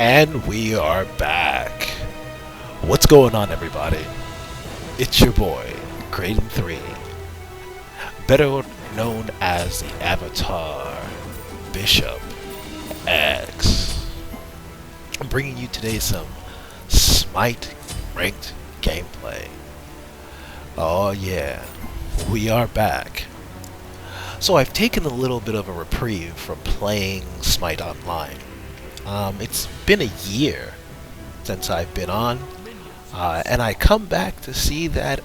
And we are back. What's going on, everybody? It's your boy, Kraden 3, better known as the Avatar, BishopX. I'm bringing you today some Smite ranked gameplay. Oh yeah, we are back. So I've taken a little bit of a reprieve from playing Smite Online. It's been a year since I've been on, and I come back to see that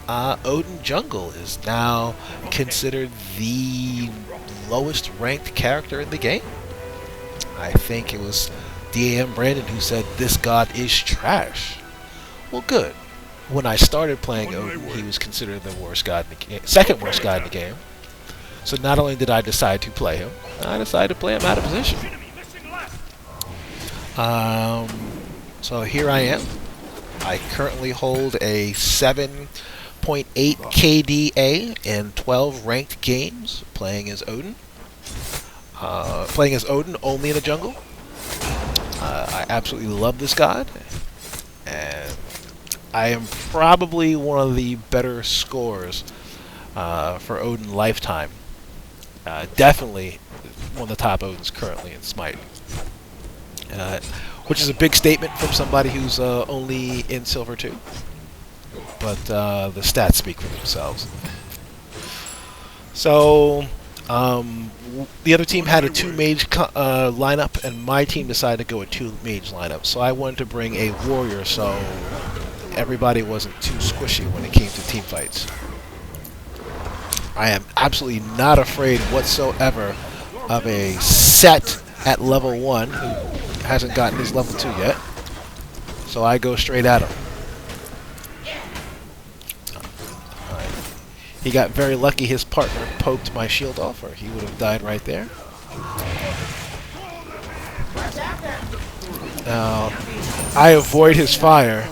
Odin Jungle is now considered the lowest ranked character in the game. I think it was DAM Brandon who said this god is trash. Well, good. When I started playing Odin, he was considered the worst god in the second worst god in the game. So not only did I decide to play him, I decided to play him out of position. So here I am. I currently hold a 7.8 KDA in 12 ranked games, playing as Odin. Playing as Odin only in the jungle. I absolutely love this god, and I am probably one of the better scorers for Odin lifetime. Definitely one of the top Odins currently in Smite. Which is a big statement from somebody who's only in Silver 2. But the stats speak for themselves. So, the other team had a 2-mage lineup, and my team decided to go a 2-mage lineup. So I wanted to bring a warrior so everybody wasn't too squishy when it came to team fights. I am absolutely not afraid whatsoever of a Set at level 1 who hasn't gotten his level 2 yet. So I go straight at him. He got very lucky his partner poked my shield off, or he would have died right there. I avoid his fire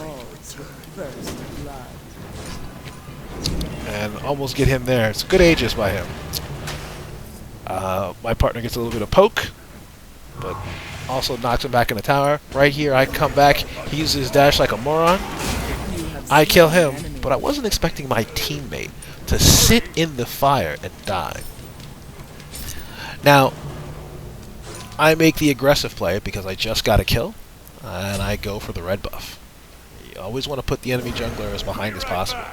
and almost get him there. It's good aegis by him. My partner gets a little bit of poke, but also knocks him back in the tower. Right here, I come back. He uses his dash like a moron. I kill him, but I wasn't expecting my teammate to sit in the fire and die. Now, I make the aggressive play because I just got a kill, and I go for the red buff. You always want to put the enemy jungler as behind as possible.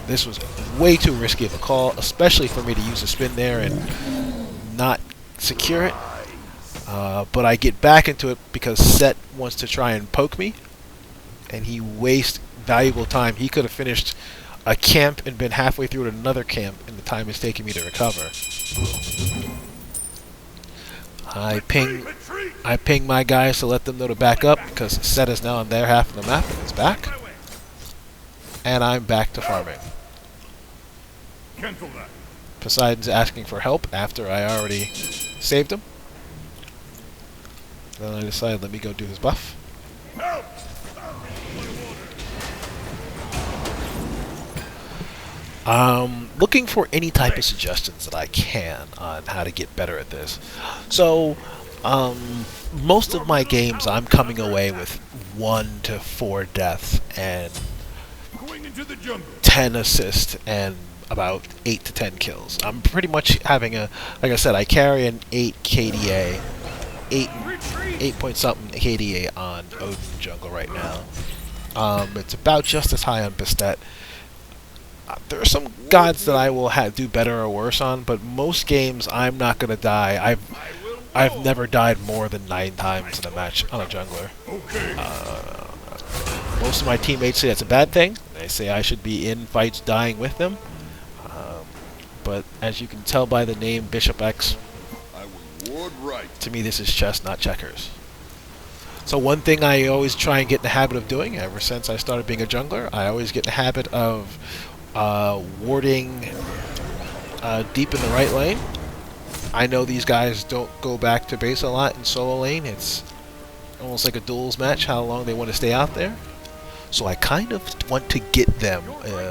This was way too risky of a call, especially for me to use a spin there and not secure it. But I get back into it because Set wants to try and poke me, and he wastes valuable time. He could have finished a camp and been halfway through another camp in the time it's taking me to recover. I ping my guys to let them know to back up because Set is now on their half of the map and it's back. And I'm back to farming. Poseidon's asking for help after I already saved him. Then I decided, let me go do his buff. Looking for any type of suggestions that I can on how to get better at this. So, most of my games I'm coming away with 1 to 4 deaths and 10 assists and about 8 to 10 kills. I'm pretty much having a, like I said, I carry an 8 KDA. 8 point something KDA on Odin Jungle right now. It's about just as high on Bistet. There are some gods that I will do better or worse on, but most games I'm not gonna die. I've never died more than 9 times in a match on a jungler. Most of my teammates say that's a bad thing. They say I should be in fights dying with them. But as you can tell by the name BishopX, to me, this is chess, not checkers. So one thing I always try and get in the habit of doing, ever since I started being a jungler, I always get in the habit of warding deep in the right lane. I know these guys don't go back to base a lot in solo lane. It's almost like a duels match, how long they want to stay out there. So I kind of want to get them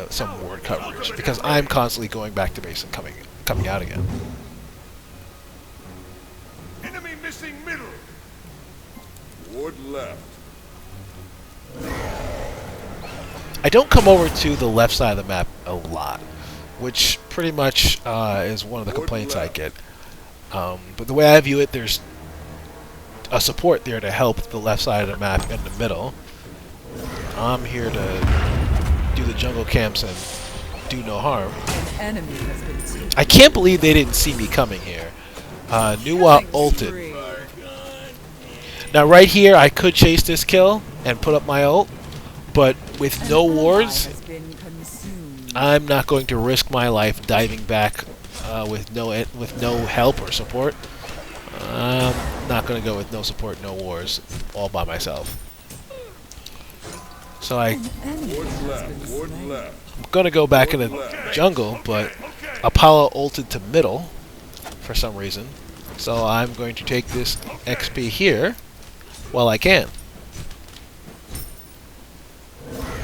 some ward coverage, because I'm constantly going back to base and coming out again. Enemy missing middle. Wood left. I don't come over to the left side of the map a lot, which pretty much is one of the complaints I get. But the way I view it, there's a support there to help the left side of the map in the middle. I'm here to do the jungle camps and do no harm. An enemy has been slain. I can't believe they didn't see me coming here. Nuwa ulted. Now right here, I could chase this kill and put up my ult, but with no wards, Has been consumed. I'm not going to risk my life diving back with no help or support. I'm not going to go with no support, no wars, all by myself. So An enemy Wood has left. been Wood slain. left. I'm going to go back in the jungle, but Apollo ulted to middle for some reason. So I'm going to take this XP here while I can.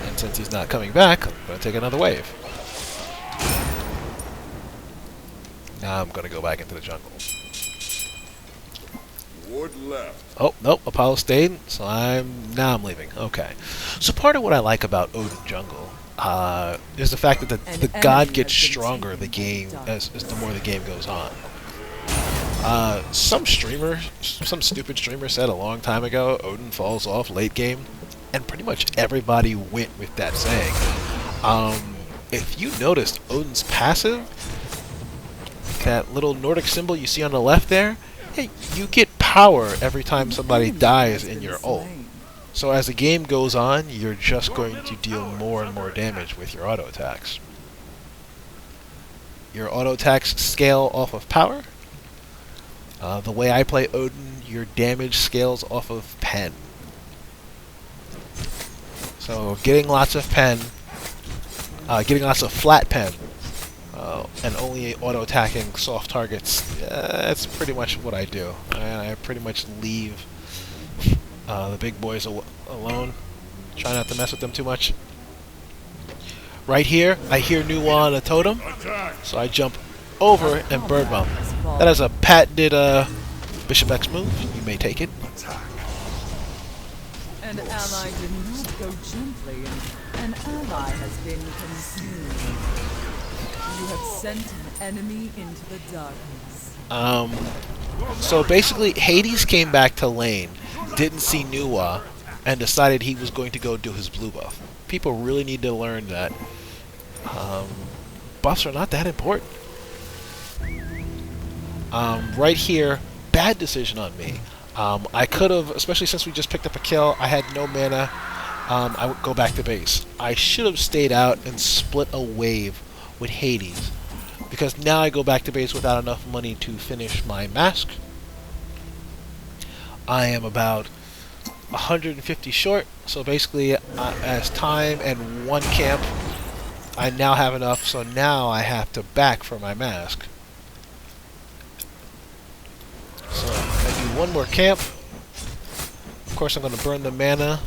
And since he's not coming back, I'm going to take another wave. Now I'm going to go back into the jungle. Wood left. Oh, nope, Apollo stayed, so now I'm leaving. Okay. So part of what I like about Odin Jungle is the fact that the god gets stronger the game as the more the game goes on. Some stupid streamer said a long time ago, Odin falls off late game, and pretty much everybody went with that saying. If you noticed Odin's passive, that little Nordic symbol you see on the left there, hey, you get power every time somebody dies in your ult. So as the game goes on, you're just going to deal more and more damage with your auto attacks. Your auto attacks scale off of power. The way I play Odin, your damage scales off of pen. So getting lots of pen, getting lots of flat pen, and only auto-attacking soft targets, that's pretty much what I do. I pretty much leave the big boys alone. Try not to mess with them too much. Right here, I hear Nuwa on a totem, so I jump over and bird bomb. That is a patented BishopX move. You may take it. An ally did not go gently. An ally has been consumed. You have sent an enemy into the darkness. So basically, Hades came back to lane, didn't see Nuwa, and decided he was going to go do his blue buff. People really need to learn that buffs are not that important. Right here, bad decision on me. I could have, especially since we just picked up a kill, I had no mana. I would go back to base. I should have stayed out and split a wave with Hades, because now I go back to base without enough money to finish my mask. I am about 150 short, so basically as time and one camp, I now have enough, so now I have to back for my mask. So I do one more camp. Of course I'm going to burn the mana.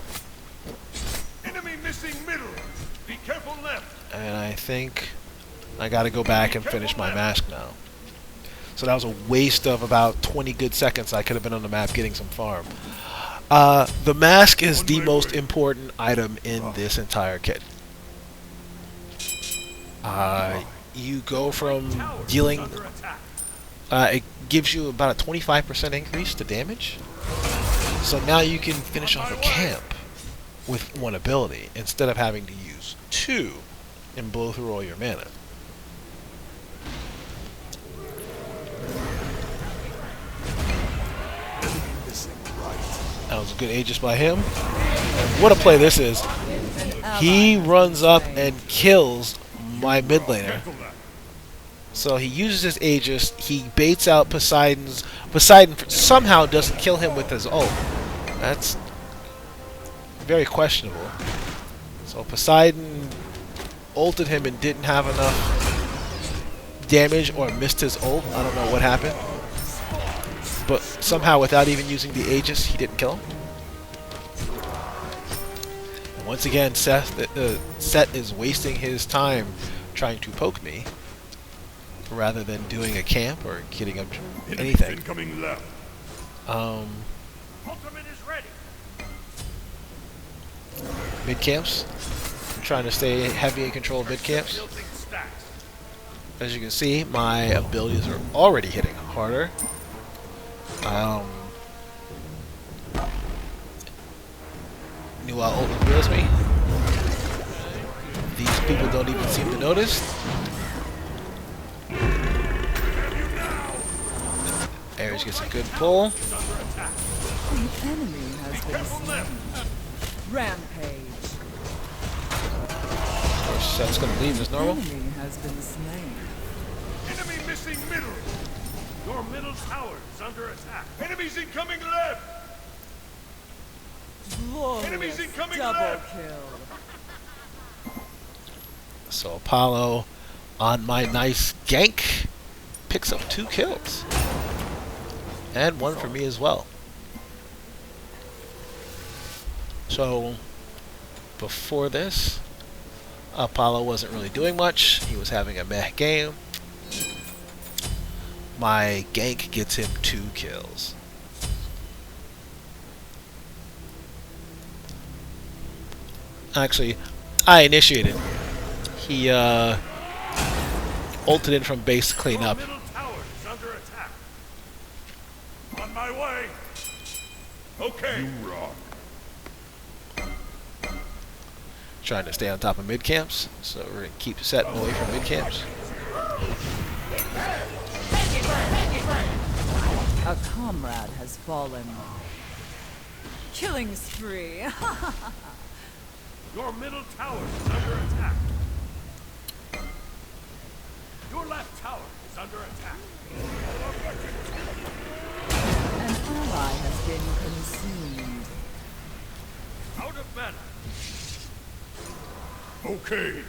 Enemy missing middle. Be careful left. And I think I got to go back and finish my mask now. So that was a waste of about 20 good seconds. I could have been on the map getting some farm. The mask is the most important item in this entire kit. You go from dealing... it gives you about a 25% increase to damage. So now you can finish off a camp with one ability instead of having to use two and blow through all your mana. That was a good Aegis by him. And what a play this is. He runs up and kills my mid laner. So he uses his Aegis, he baits out Poseidon's... Poseidon somehow doesn't kill him with his ult. That's very questionable. So Poseidon ulted him and didn't have enough damage or missed his ult. I don't know what happened. But somehow, without even using the Aegis, he didn't kill him. And once again, Set is wasting his time trying to poke me, rather than doing a camp or getting up anything. Incoming left. Um, Ultimate is ready. mid camps. I'm trying to stay heavy in control of mid camps. Building stacks. As you can see, my abilities are already hitting harder. New ult reveals me. These people don't even seem to notice. Ares gets a good pull. The enemy has been slain. Rampage. Of course, that's going to leave as normal. Enemy has been slain. Enemy missing middle. Your middle tower is under attack. Enemies incoming left. Glorious Enemies incoming double left. kill. So Apollo, on my nice gank, picks up 2 kills. And 1 for me as well. So, before this, Apollo wasn't really doing much. He was having a meh game. My gank gets him 2 kills. Actually, I initiated. He ulted in from base to clean Your up. middle tower is under attack. On my way. Okay. You rock. Trying to stay on top of mid camps, so we're gonna keep setting away from mid camps. A comrade has fallen. Killing spree. Your middle tower is under attack. Your left tower is under attack. An ally has been consumed. Out of mana. Okay.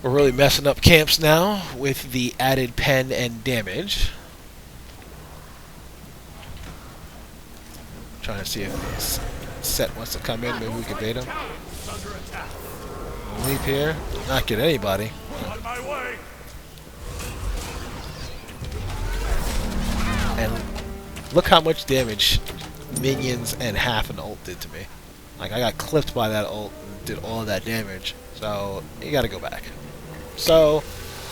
We're really messing up camps now with the added pen and damage. Trying to see if Set wants to come in, maybe we can bait him. Tower is under attack. Leap here, not get anybody. On my way. And look how much damage minions and half an ult did to me. Like, I got clipped by that ult and did all of that damage. So, you gotta go back. So,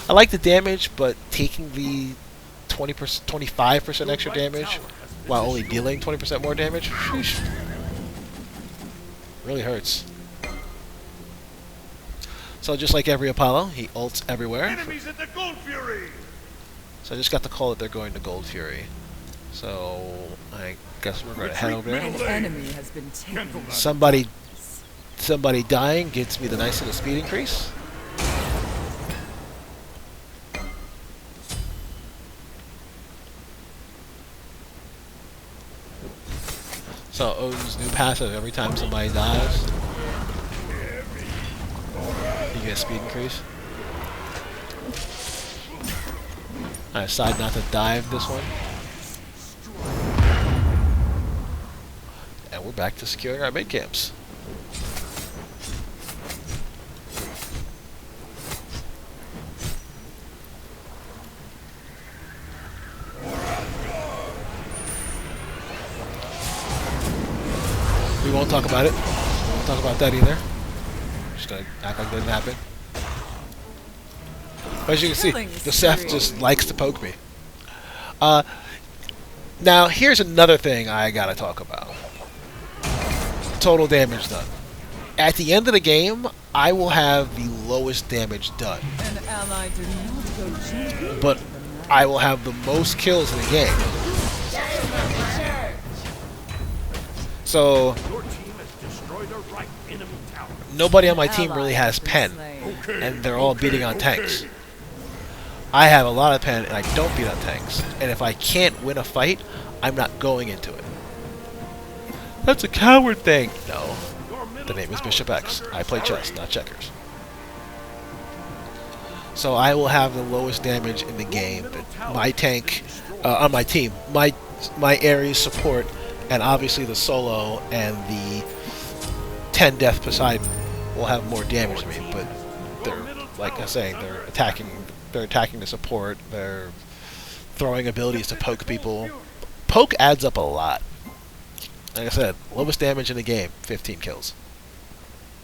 I like the damage, but taking the 20%, 25% extra damage while only dealing 20% more damage, sheesh, really hurts. So, just like every Apollo, he ults everywhere. Enemies at the Gold Fury. So I just got the call that they're going to Gold Fury. So I guess we're going to head over there. An enemy has been taken. Somebody dying gets me the nice little speed increase. So Odin's new passive, every time somebody dies, you get a speed increase. I decide not to dive this one. And we're back to securing our mid camps. We won't talk about it. We won't talk about that either. Just gonna act like it didn't happen. As you can see, the Seth just likes to poke me. Now, here's another thing I gotta talk about. Total damage done. At the end of the game, I will have the lowest damage done. An ally did not go gently. But I will have the most kills in the game. So, Your team has destroyed a right enemy tower. nobody on my team really has pen. And they're all beating on tanks. I have a lot of pen and I don't beat on tanks. And if I can't win a fight, I'm not going into it. That's a coward thing. No. The name is BishopX. I play chess, not checkers. So I will have the lowest damage in the game. But my tank, on my team, my Ares support, and obviously the solo and the 10 Death Poseidon will have more damage to me. But they're like I was saying, they're attacking the support. They're throwing abilities to poke people. Poke adds up a lot. Like I said, lowest damage in the game, 15 kills.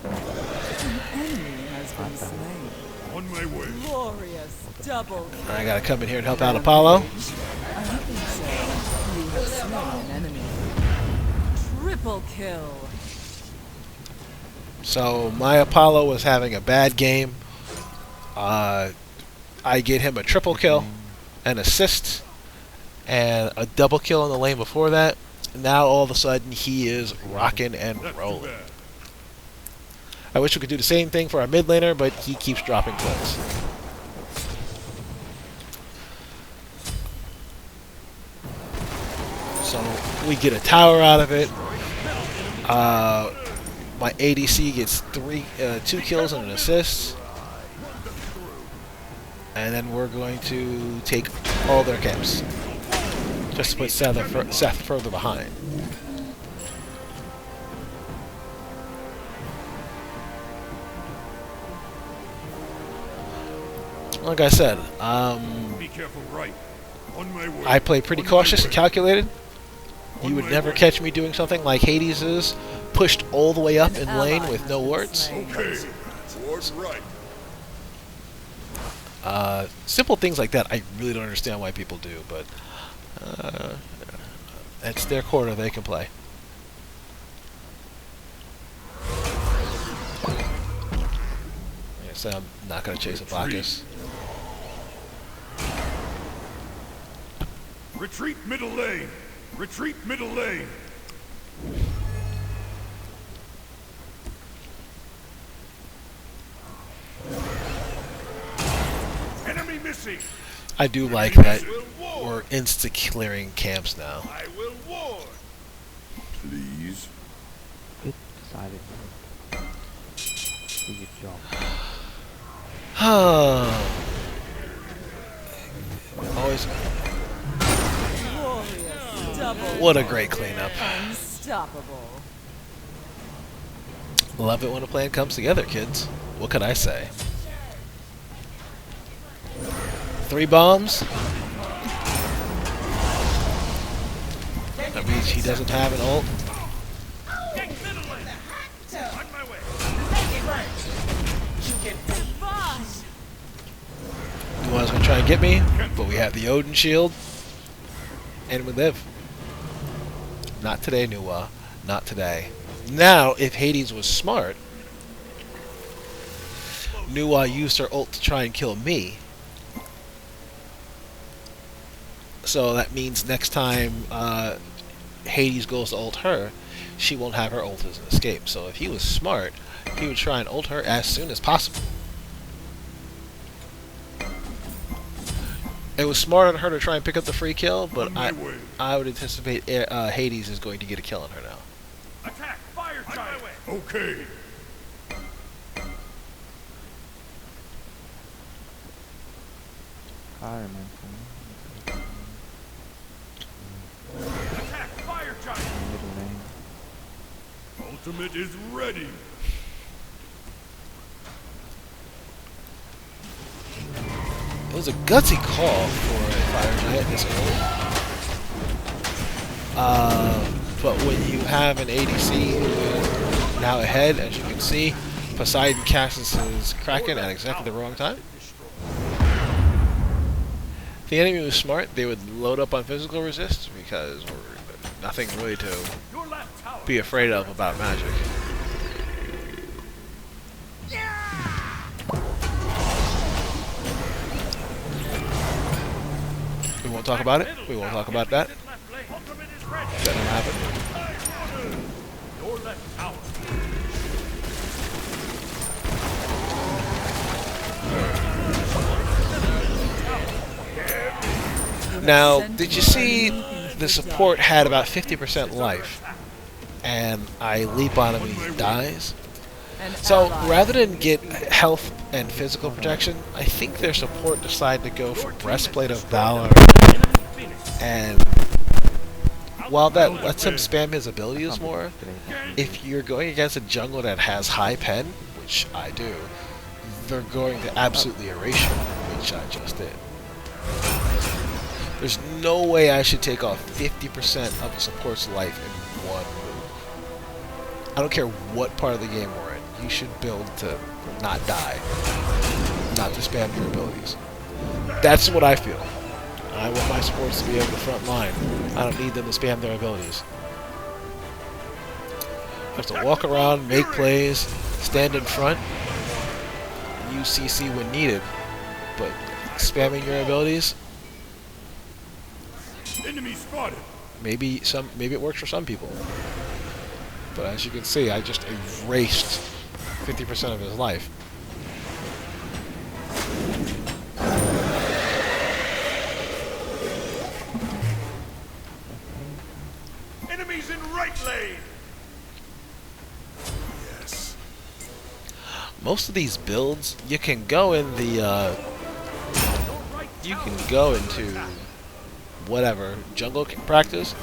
An enemy has been slain. On my way. Glorious double kill. I gotta come in here and help out Apollo. I think so. You have slain an enemy. Triple kill. So my Apollo was having a bad game. I get him a triple kill, an assist, and a double kill in the lane before that. Now all of a sudden he is rocking and Not too rolling. bad. I wish we could do the same thing for our mid laner, but he keeps dropping kills. So we get a tower out of it. My ADC gets 2 kills and an assist. And then we're going to take all their camps. Just to put Seth further behind. Like I said, Be careful, right. On my way. I play pretty On my cautious way. and calculated. On You would my never way. catch me doing something like Hades is, pushed all the way up An in lane ally with has no been wards. slain. Okay. Towards right. Simple things like that I really don't understand why people do, but it's their corner, they can play. Like I said, I'm not going to chase a Bacchus. Retreat middle lane. Retreat middle lane. Enemy missing. I do like that Will war. we're insta-clearing camps now. I will war. Please. Good decided. Do your job. Always, Glorious double what a great cleanup. unstoppable. Love it when a plan comes together, kids. What could I say? 3 bombs. That means he doesn't have an ult. Get middle lane. On my way. He was going to try and get me, but we have the Odin shield. And we live. Not today, Nuwa. Not today. Now, if Hades was smart, Nuwa used her ult to try and kill me. So that means next time Hades goes to ult her, she won't have her ult as an escape. So if he was smart, he would try and ult her as soon as possible. It was smart on her to try and pick up the free kill, but On my way. I would anticipate Hades is going to get a kill on her now. Attack. Fire giant. Okay. Fireman. Attack. Fire giant. Middle lane. Ultimate is ready. It was a gutsy call for a fire giant this early. But when you have an ADC who is now ahead, as you can see, Poseidon casts his Kraken at exactly the wrong time. If the enemy was smart, they would load up on physical resist because nothing really to Your left tower. be afraid of about magic. We won't talk about it. We won't talk about that. Left lane. Ultimate is ready. That never happened. Your left tower. Now, did you see the support had about 50% life, and I leap on him and he dies? An So ally rather has than been get slain. health and physical protection, I think their support decided to go for Breastplate of Valor, and while that lets him spam his abilities more, if you're going against a jungler that has high pen, which I do, they're going to absolutely erase you, which I just did. There's no way I should take off 50% of a support's life in one move. I don't care what part of the game we're in. You should build to not die, not to spam your abilities. That's what I feel. I want my supports to be on the front line. I don't need them to spam their abilities. I have to walk around, make plays, stand in front, use CC when needed, but spamming your abilities, Enemy spotted. maybe it works for some people. But as you can see, I just erased 50% of his life. Enemies in right lane. Yes. Most of these builds, you can go in the, you can go into whatever jungle practice.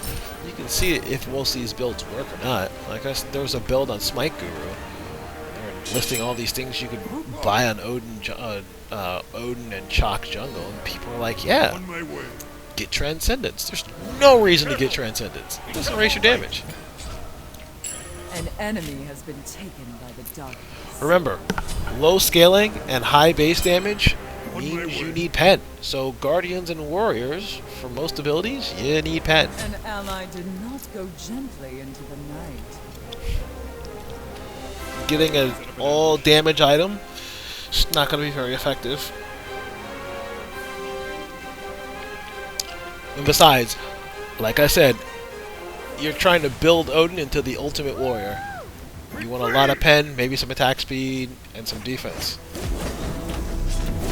You can see if most of these builds work or not. Like there was a build on Smite Guru. They're listing all these things you could buy on Odin, Odin and Chalk Jungle, and people are like, "Yeah, On my way. get Transcendence." There's no reason to get Transcendence. It doesn't erase your damage. An enemy has been taken by the darkness. Remember, low scaling and high base damage means you need pen. So Guardians and Warriors, for most abilities, you need pen. An ally did not go gently into the night. Getting an all damage item is not going to be very effective. And besides, like I said, you're trying to build Odin into the ultimate warrior. You want a lot of pen, maybe some attack speed, and some defense.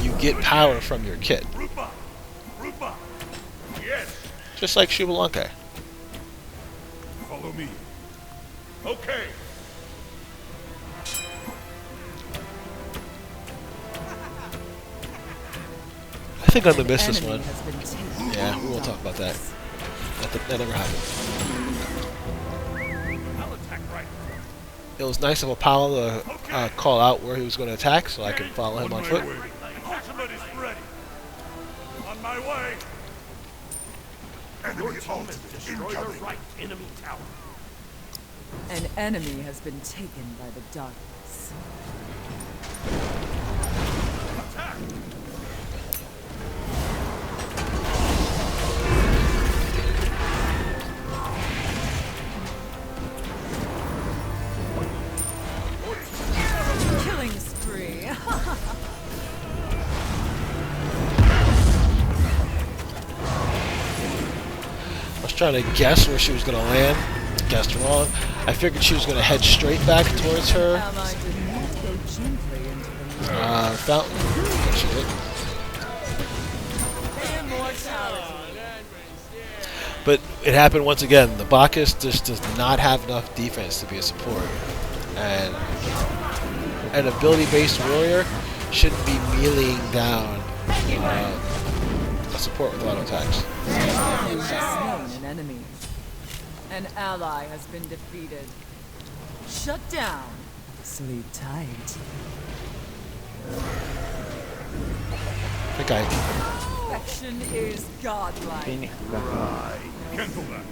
You get power from your kit, Rupa. Rupa. Yes. just like Shubalanka. Follow me. Okay. I think I'm gonna miss this Enemy one. has been taken Yeah, by we the won't talk about that. darkness. That never happened. I'll attack right. It was nice of Apollo to call out where he was going to attack, so I could follow him on my foot. way. Ultimate is ready. On my way. Enemy ultimate incoming. Right enemy tower. An enemy has been taken by the darkness. Attack. Killing spree. I was trying to guess where she was going to land. Guessed wrong. I figured she was going to head straight back towards her Ally did not go gently into the night. fountain. And she did. Immortality. But it happened once again. The Bacchus just does not have enough defense to be a support. And an ability-based warrior shouldn't be mealing down a support with auto attacks. You have slain an enemy. An ally has been defeated. Shut down. Sleep tight. I think I Perfection is godlike. Phoenix back. Cancel that.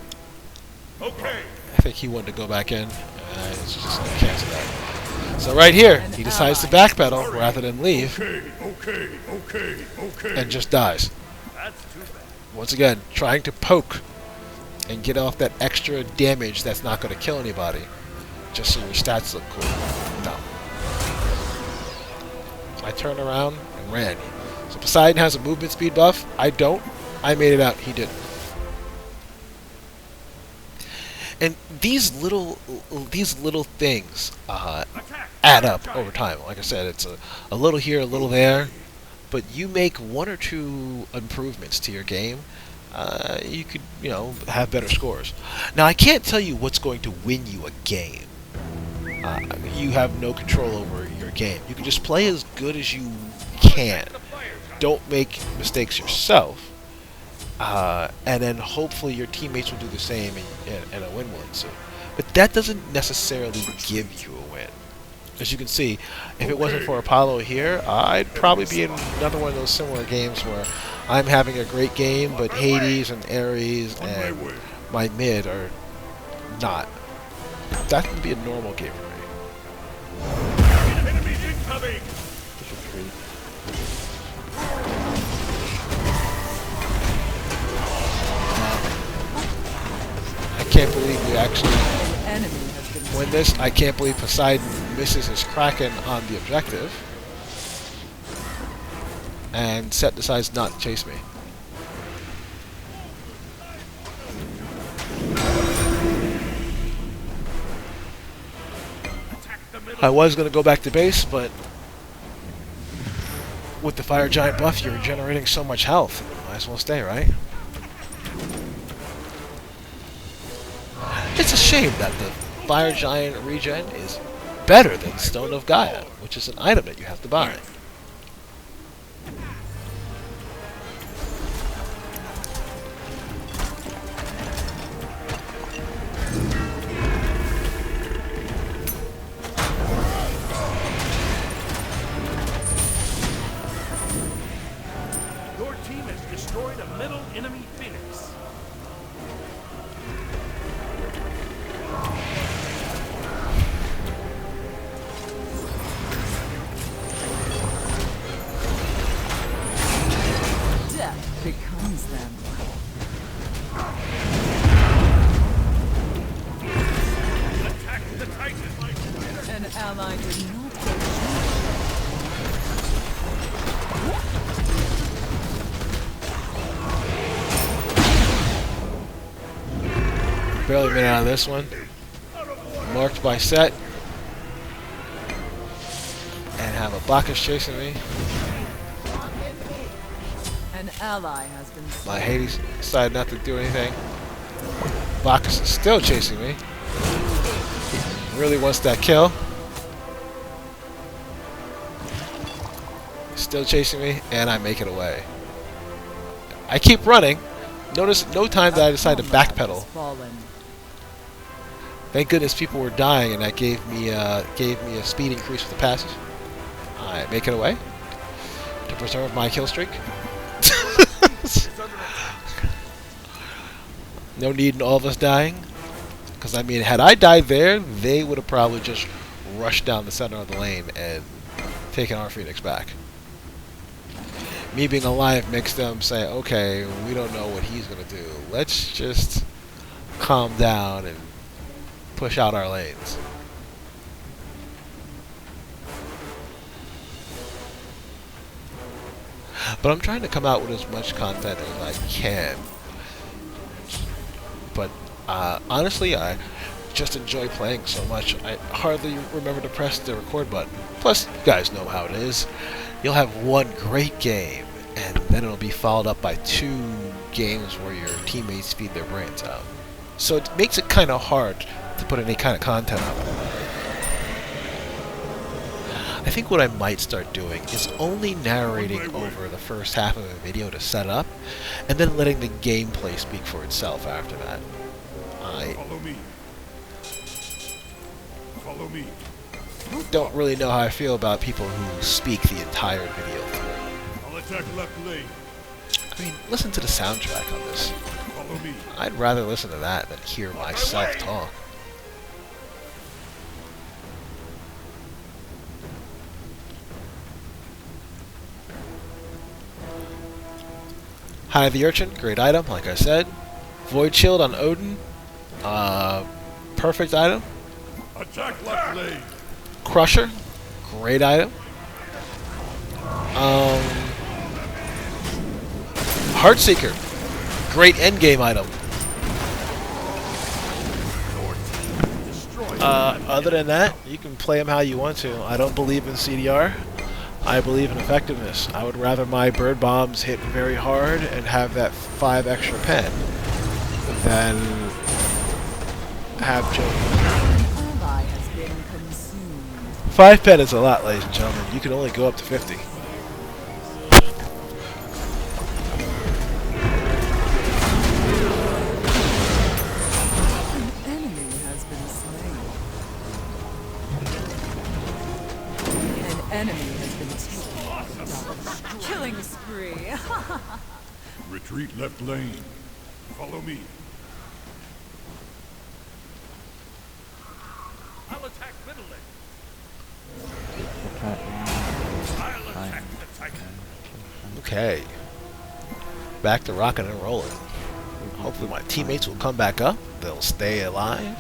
Okay. think he wanted to go back in. It's just gonna cancel that. So right here, he decides to backpedal rather than leave Okay. and just dies. That's too bad. Once again, trying to poke and get off that extra damage that's not going to kill anybody, just so your stats look cool. No. I turned around and ran. So Poseidon has a movement speed buff. I don't. I made it out. He didn't. And these little things add up over time. Like I said, it's a little here, a little there, but you make one or two improvements to your game, you could, have better scores. Now, I can't tell you what's going to win you a game. You have no control over your game. You can just play as good as you can. Don't make mistakes yourself. And then hopefully your teammates will do the same and a win will ensue. But that doesn't necessarily give you a win. As you can see, if it wasn't for Apollo here, I'd probably be in another one of those similar games where I'm having a great game, but Hades and Ares and my mid are not. That would be a normal game for me. Enemies incoming! Bishop 3. I can't believe we actually An enemy has been win this. I can't believe Poseidon misses his Kraken on the objective. And Set decides not to chase me. I was going to go back to base, but with the Fire Giant buff, you're generating so much health. Might as well stay, right? It's a shame that the Fire Giant regen is better than Stone of Gaia, which is an item that you have to buy. Your team has destroyed a middle enemy Phoenix. death becomes them. Attack the Titan! An ally did not go Barely made out of this one. Marked by Set. And have a Bacchus chasing me. An ally has been My slain. Hades decided not to do anything. Bacchus is still chasing me. Really wants that kill. Still chasing me, and I make it away. I keep running. Notice no time that I decided to backpedal. Fallen. Thank goodness people were dying, and that gave me a speed increase with the passage. I make it away to preserve my kill streak. No need in all of us dying, because I mean, had I died there, they would have probably just rushed down the center of the lane and taken our Phoenix back. Me being alive makes them say, okay, we don't know what he's going to do. Let's just calm down and push out our lanes. But I'm trying to come out with as much content as I can. But honestly, I just enjoy playing so much, I hardly remember to press the record button. Plus, you guys know how it is. You'll have one great game, and then it'll be followed up by 2 games where your teammates feed their brains out. So it makes it kind of hard to put any kind of content out. I think what I might start doing is only narrating over the first half of a video to set up, and then letting the gameplay speak for itself after that. Follow me. Follow me. Don't really know how I feel about people who speak the entire video through. I'll attack left lane. I mean, listen to the soundtrack on this. Follow me. I'd rather listen to that than hear myself talk. Hide the Urchin, great item, like I said. Void Shield on Odin, perfect item. Attack left lane. Crusher, great item. Heartseeker, great endgame item. Other than that, you can play them how you want to. I don't believe in CDR. I believe in effectiveness. I would rather my bird bombs hit very hard and have that 5 extra pen than have Joe. An ally has been consumed. 5 pen is a lot, ladies and gentlemen. You can only go up to 50. An enemy has been slain. Killing spree. Retreat left lane. Follow me. I'll attack middle lane. I'll attack the Titan. Okay. Back to rocking and rolling. Hopefully my teammates will come back up. They'll stay alive.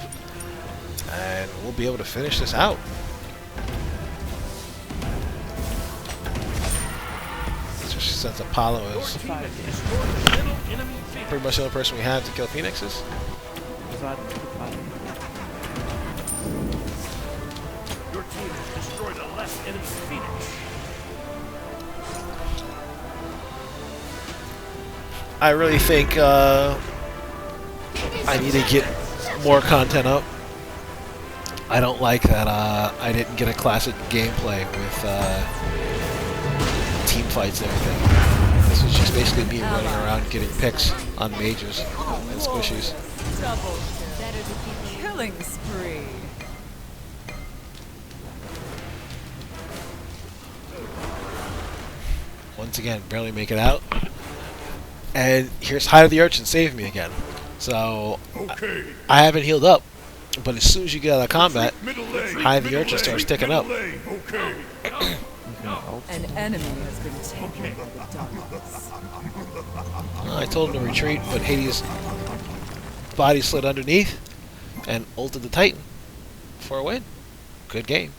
And we'll be able to finish this out. Especially since Apollo is pretty much the only person we have to kill Phoenixes. Your team has destroyed a less enemy Phoenix. I really think I need to get more content up. I don't like that I didn't get a classic gameplay with team fights and everything. This was just basically me running around getting picks on mages and squishies. Double kill. Killing spree. Once again, barely make it out. And here's Hide of the Urchin saving me again. So, Okay. I haven't healed up. But as soon as you get out of combat, Middle lane. Hide of the Urchin starts ticking up. Okay. An enemy has been taken by the darkness. I told him to retreat, but Hades' body slid underneath and ulted the Titan for a win. Good game.